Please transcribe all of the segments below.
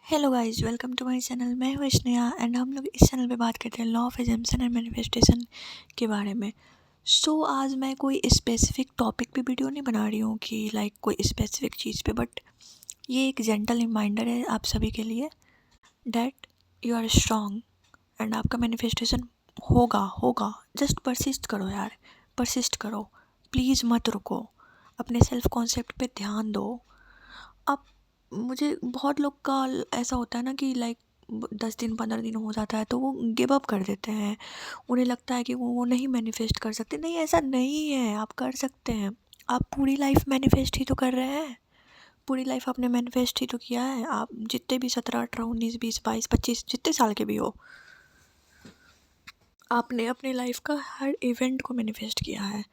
Hello guys, welcome to my channel. मैं हूँ Sneha and हम लोग इस चैनल पे बात करते हैं law of assumption and manifestation के बारे में। आज मैं कोई स्पेसिफिक टॉपिक पे वीडियो नहीं बना रही हूँ कि कोई स्पेसिफिक चीज़ पे, बट ये एक जेंटल रिमाइंडर है आप सभी के लिए that you are strong and आपका मैनिफेस्टेशन होगा होगा। जस्ट परसिस्ट करो यार, परसिस्ट करो, प्लीज़ मत रुको, अपने सेल्फ कॉन्सेप्ट पे ध्यान दो। अब मुझे बहुत लोग का ऐसा होता है ना कि 10 दिन 15 दिन हो जाता है तो वो गिव अप कर देते हैं। उन्हें लगता है कि वो नहीं मैनिफेस्ट कर सकते। नहीं, ऐसा नहीं है, आप कर सकते हैं। आप पूरी लाइफ मैनिफेस्ट ही तो कर रहे हैं। पूरी लाइफ आपने मैनिफेस्ट ही तो किया है। आप जितने भी 17 18 19 20 22 25 जितने साल के भी हो, आपने अपनी लाइफ का हर इवेंट को मैनिफेस्ट किया है,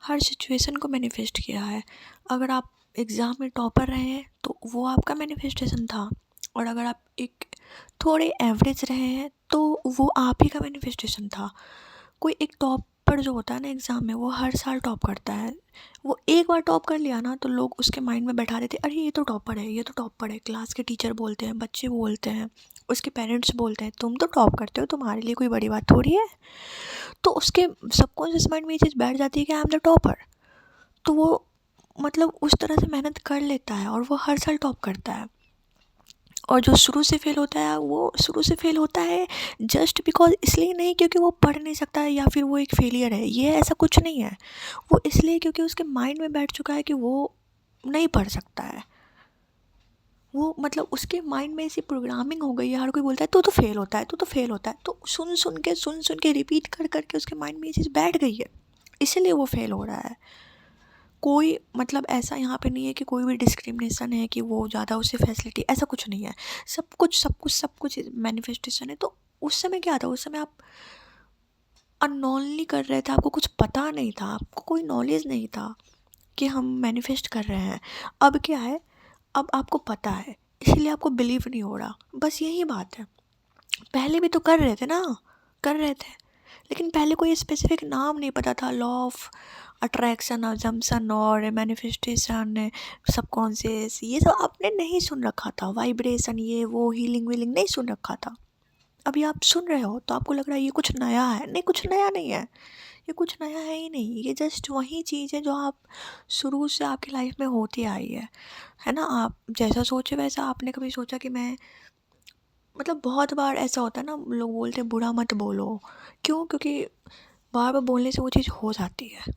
हर सिचुएशन को मैनिफेस्ट किया है। अगर आप एग्ज़ाम में टॉपर रहे हैं तो वो आपका मैनिफेस्टेशन था, और अगर आप एक थोड़े एवरेज रहे हैं तो वो आप ही का मैनिफेस्टेशन था। कोई एक टॉपर जो होता है ना एग्ज़ाम में, वो हर साल टॉप करता है। वो एक बार टॉप कर लिया ना तो लोग उसके माइंड में बैठा देते, अरे ये तो टॉपर है, ये तो टॉपर है। क्लास के टीचर बोलते हैं, बच्चे बोलते हैं, उसके पेरेंट्स बोलते हैं, तुम तो टॉप करते हो, तुम्हारे लिए कोई बड़ी बात थोड़ी है। तो उसके सबकॉन्शियस माइंड में ये चीज़ बैठ जाती है कि आई एम द टॉपर। तो वो उस तरह से मेहनत कर लेता है और वो हर साल टॉप करता है। और जो शुरू से फेल होता है वो शुरू से फेल होता है जस्ट बिकॉज, इसलिए नहीं क्योंकि वो पढ़ नहीं सकता है या फिर वो एक फेलियर है, ये ऐसा कुछ नहीं है। वो इसलिए क्योंकि उसके माइंड में बैठ चुका है कि वो नहीं पढ़ सकता है। वो उसके माइंड में ऐसी प्रोग्रामिंग हो गई है। हर कोई बोलता है तू तो फेल होता है, तू तो फेल होता है, तो सुन सुन के रिपीट कर करके उसके माइंड में ये चीज़ बैठ गई है, इसलिए वो फेल हो रहा है। कोई ऐसा यहाँ पे नहीं है कि कोई भी डिस्क्रिमिनेशन है कि वो ज़्यादा उसे फैसिलिटी, ऐसा कुछ नहीं है। सब कुछ मैनिफेस्टेशन है। तो उस समय क्या था, उस समय आप अननोनली कर रहे थे, आपको कुछ पता नहीं था, आपको कोई नॉलेज नहीं था कि हम मैनिफेस्ट कर रहे हैं। अब क्या है, अब आपको पता है, इसलिए आपको बिलीव नहीं हो रहा, बस यही बात है। पहले भी तो कर रहे थे ना, कर रहे थे, लेकिन पहले कोई स्पेसिफिक नाम नहीं पता था। लॉ ऑफ अट्रैक्शन और जम्पशन और मैनिफेस्टेशन, सबकॉन्शियस, ये सब आपने नहीं सुन रखा था। वाइब्रेशन, ये वो, हीलिंग वीलिंग नहीं सुन रखा था। अभी आप सुन रहे हो तो आपको लग रहा है ये कुछ नया है। नहीं, कुछ नया नहीं है, ये कुछ नया है ही नहीं। ये जस्ट वही चीज़ है जो आप शुरू से आपकी लाइफ में होती आई है ना। आप जैसा सोचे वैसा। आपने कभी सोचा कि मैं बहुत बार ऐसा होता है ना, लोग बोलते हैं बुरा मत बोलो। क्यों? क्योंकि बार बार बोलने से वो चीज़ हो जाती है।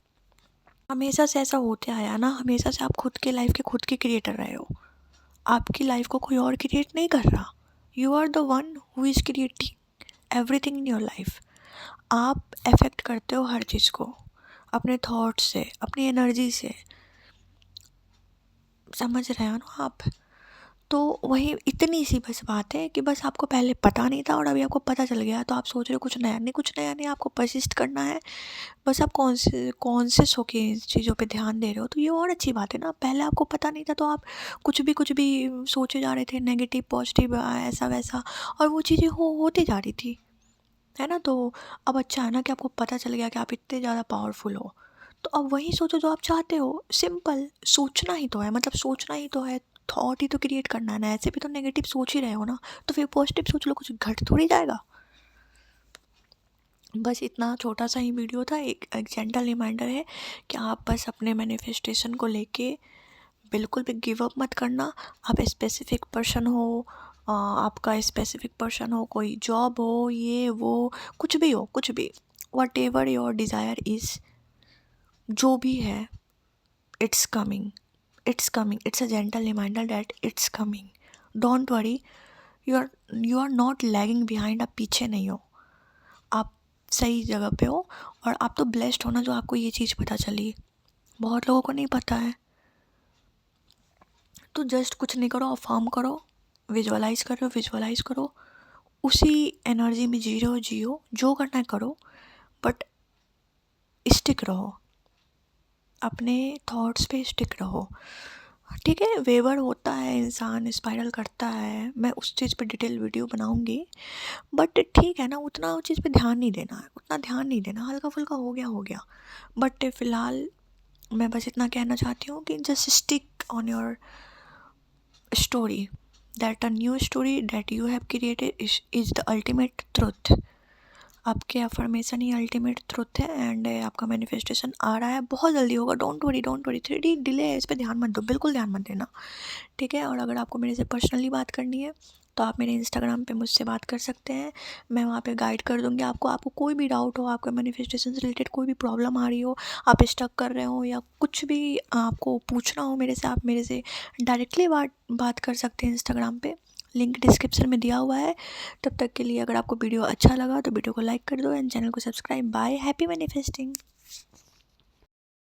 हमेशा से ऐसा होते आया ना, हमेशा से आप खुद के लाइफ के खुद के क्रिएटर रहे हो। आपकी लाइफ को कोई और क्रिएट नहीं कर रहा। You are the one who is creating everything in your life. आप अफेक्ट करते हो हर चीज़ को अपने थॉट्स से, अपनी एनर्जी से। समझ रहे हो ना आप? तो वही इतनी सी बस बात है कि बस आपको पहले पता नहीं था और अभी आपको पता चल गया, तो आप सोच रहे हो कुछ नया नहीं, कुछ नया नहीं। आपको परसिस्ट करना है। बस आप कॉन्शियस होके इन चीज़ों पे ध्यान दे रहे हो, तो ये और अच्छी बात है ना। पहले आपको पता नहीं था तो आप कुछ भी सोचे जा रहे थे, नेगेटिव पॉजिटिव ऐसा वैसा, और वो चीज़ें होती जा रही थी, है ना। तो अब अच्छा है ना कि आपको पता चल गया कि आप इतने ज़्यादा पावरफुल हो। तो अब वही सोचो जो आप चाहते हो। सिंपल, सोचना ही तो है, सोचना ही तो है। थॉट ही तो क्रिएट करना है ना। ऐसे भी तो नेगेटिव सोच ही रहे हो ना, तो फिर पॉजिटिव सोच लो, कुछ घट थोड़ी जाएगा। बस इतना छोटा सा ही वीडियो था, एक जेंटल रिमाइंडर है कि आप बस अपने मैनिफेस्टेशन को लेके बिल्कुल भी गिव अप मत करना। आप स्पेसिफिक पर्सन हो, आपका स्पेसिफिक पर्सन हो, कोई जॉब हो, ये वो, कुछ भी हो, कुछ भी, whatever your desire is, जो भी है, it's coming, it's coming. It's a gentle reminder that it's coming. Don't worry, you are not lagging behind. आप पीछे नहीं हो, आप सही जगह पे हो। और आप तो ब्लेस्ड हो ना जो आपको ये चीज़ पता चली। बहुत लोगों को नहीं पता है। तो जस्ट कुछ नहीं करो, अफर्म करो, विजुअलाइज करो, उसी एनर्जी में जी रहे हो, जियो, जो करना है करो, बट स्टिक रहो, अपने थॉट्स पे स्टिक रहो। ठीक है, वेवर होता है, इंसान स्पाइरल करता है, मैं उस चीज़ पे डिटेल वीडियो बनाऊंगी। बट ठीक है ना, उतना उस चीज़ पे ध्यान नहीं देना है, उतना ध्यान नहीं देना, हल्का फुल्का हो गया। बट फ़िलहाल मैं बस इतना कहना चाहती हूँ कि just stick on your story, that a new story that you have created is the ultimate truth. आपके अफर्मेशन ही अल्टीमेट ट्रुथ है एंड आपका मैनिफेस्टेशन आ रहा है, बहुत जल्दी होगा। Don't worry, don't worry. 3D delay है, इस पर ध्यान मत दो, बिल्कुल ध्यान मत देना, ठीक है। और अगर आपको मेरे से पर्सनली बात करनी है तो आप मेरे इंस्टाग्राम पे मुझसे बात कर सकते हैं, मैं वहाँ पे गाइड कर दूँगी आपको। आपको कोई भी डाउट हो, आपका मैनिफेस्टेशन से रिलेटेड कोई भी प्रॉब्लम आ रही हो, आप स्टक कर रहे हो या कुछ भी आपको पूछना हो मेरे से, आप मेरे से डायरेक्टली बात कर सकते हैं इंस्टाग्राम पे, लिंक डिस्क्रिप्शन में दिया हुआ है। तब तक के लिए अगर आपको वीडियो अच्छा लगा तो वीडियो को लाइक कर दो एंड चैनल को सब्सक्राइब। Bye, happy manifesting.